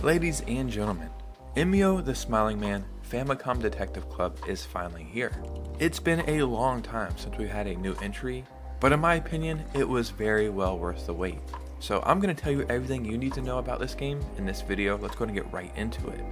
Ladies and gentlemen, Emio The Smiling Man Famicom Detective Club is finally here. It's been a long time since we had a new entry, but in my opinion, it was very well worth the wait. So I'm going to tell you everything you need to know about this game in this video. Let's go and get right into it.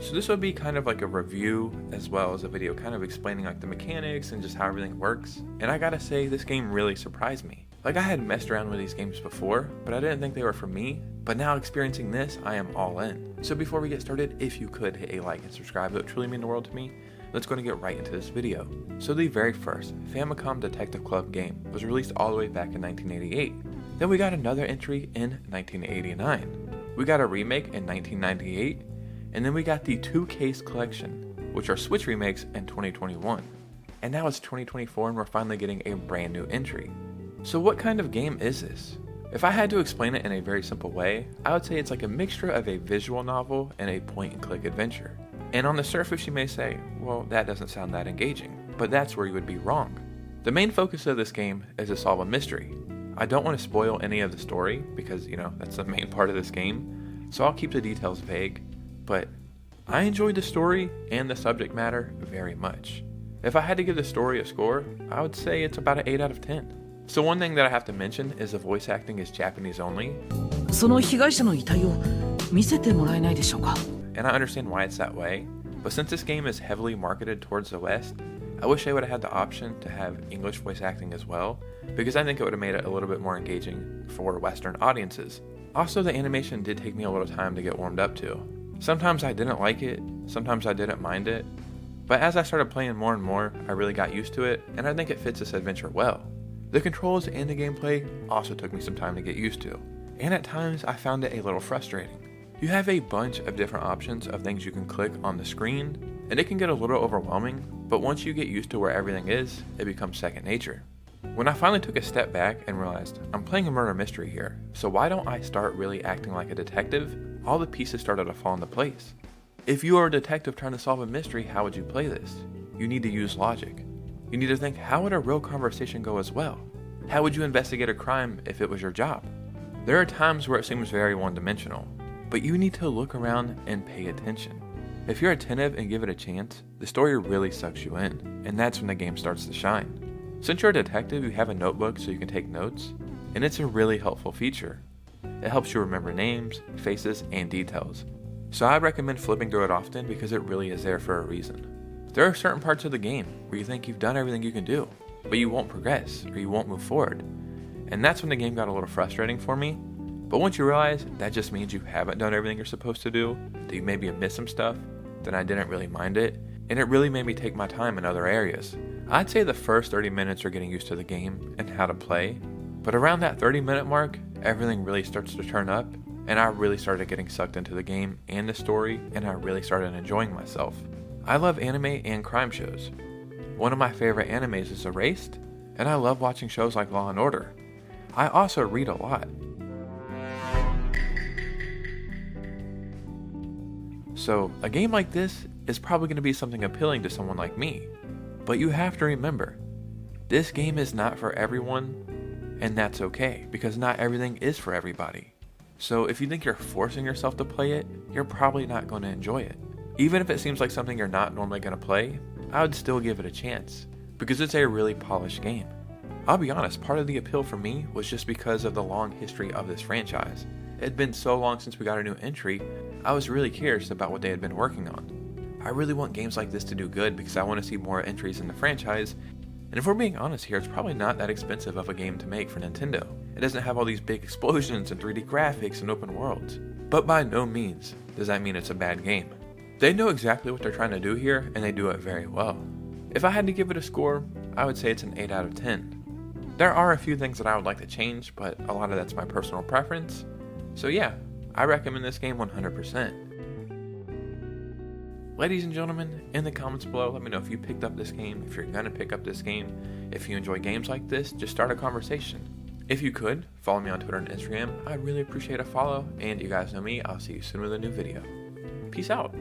So this would be kind of like a review as well as a video kind of explaining like the mechanics and just how everything works. And I gotta say, this game really surprised me. Like, I had messed around with these games before, but I didn't think they were for me. But now experiencing this, I am all in. So before we get started, if you could hit a like and subscribe, it would truly mean the world to me. Let's go and get right into this video. So the very first Famicom Detective Club game was released all the way back in 1988. Then we got another entry in 1989. We got a remake in 1998. And then we got the 2Case collection, which are Switch remakes in 2021. And now it's 2024 and we're finally getting a brand new entry. So what kind of game is this? If I had to explain it in a very simple way, I would say it's like a mixture of a visual novel and a point and click adventure. And on the surface you may say, well, that doesn't sound that engaging, but that's where you would be wrong. The main focus of this game is to solve a mystery. I don't want to spoil any of the story because, that's the main part of this game, so I'll keep the details vague. But I enjoyed the story and the subject matter very much. If I had to give the story a score, I would say it's about an 8 out of 10. So one thing that I have to mention is the voice acting is Japanese only. And I understand why it's that way, but since this game is heavily marketed towards the West, I wish they would have had the option to have English voice acting as well, because I think it would have made it a little bit more engaging for Western audiences. Also, the animation did take me a little time to get warmed up to. Sometimes I didn't like it, sometimes I didn't mind it, but as I started playing more and more, I really got used to it, and I think it fits this adventure well. The controls and the gameplay also took me some time to get used to, and at times I found it a little frustrating. You have a bunch of different options of things you can click on the screen, and it can get a little overwhelming, but once you get used to where everything is, it becomes second nature. When I finally took a step back and realized, I'm playing a murder mystery here, so why don't I start really acting like a detective? All the pieces started to fall into place. If you are a detective trying to solve a mystery, how would you play this? You need to use logic. You need to think, how would a real conversation go as well? How would you investigate a crime if it was your job? There are times where it seems very one-dimensional, but you need to look around and pay attention. If you're attentive and give it a chance, the story really sucks you in, and that's when the game starts to shine. Since you're a detective, you have a notebook so you can take notes, and it's a really helpful feature. It helps you remember names, faces, and details. So I recommend flipping through it often because it really is there for a reason. There are certain parts of the game where you think you've done everything you can do, but you won't progress or you won't move forward. And that's when the game got a little frustrating for me. But once you realize that just means you haven't done everything you're supposed to do, that you maybe have missed some stuff, then I didn't really mind it, and it really made me take my time in other areas. I'd say the first 30 minutes are getting used to the game and how to play, but around that 30-minute mark, everything really starts to turn up, and I really started getting sucked into the game and the story, and I really started enjoying myself. I love anime and crime shows. One of my favorite animes is Erased, and I love watching shows like Law & Order. I also read a lot. So a game like this is probably going to be something appealing to someone like me, but you have to remember, this game is not for everyone, and that's okay, because not everything is for everybody. So if you think you're forcing yourself to play it, you're probably not going to enjoy it. Even if it seems like something you're not normally going to play, I would still give it a chance, because it's a really polished game. I'll be honest, part of the appeal for me was just because of the long history of this franchise. It had been so long since we got a new entry, I was really curious about what they had been working on. I really want games like this to do good because I want to see more entries in the franchise, and if we're being honest here, it's probably not that expensive of a game to make for Nintendo. It doesn't have all these big explosions and 3D graphics and open worlds. But by no means does that mean it's a bad game. They know exactly what they're trying to do here, and they do it very well. If I had to give it a score, I would say it's an 8 out of 10. There are a few things that I would like to change, but a lot of that's my personal preference. So yeah, I recommend this game 100%. Ladies and gentlemen, in the comments below, let me know if you picked up this game, if you're going to pick up this game. If you enjoy games like this, just start a conversation. If you could, follow me on Twitter and Instagram. I'd really appreciate a follow, and you guys know me, I'll see you soon with a new video. Peace out.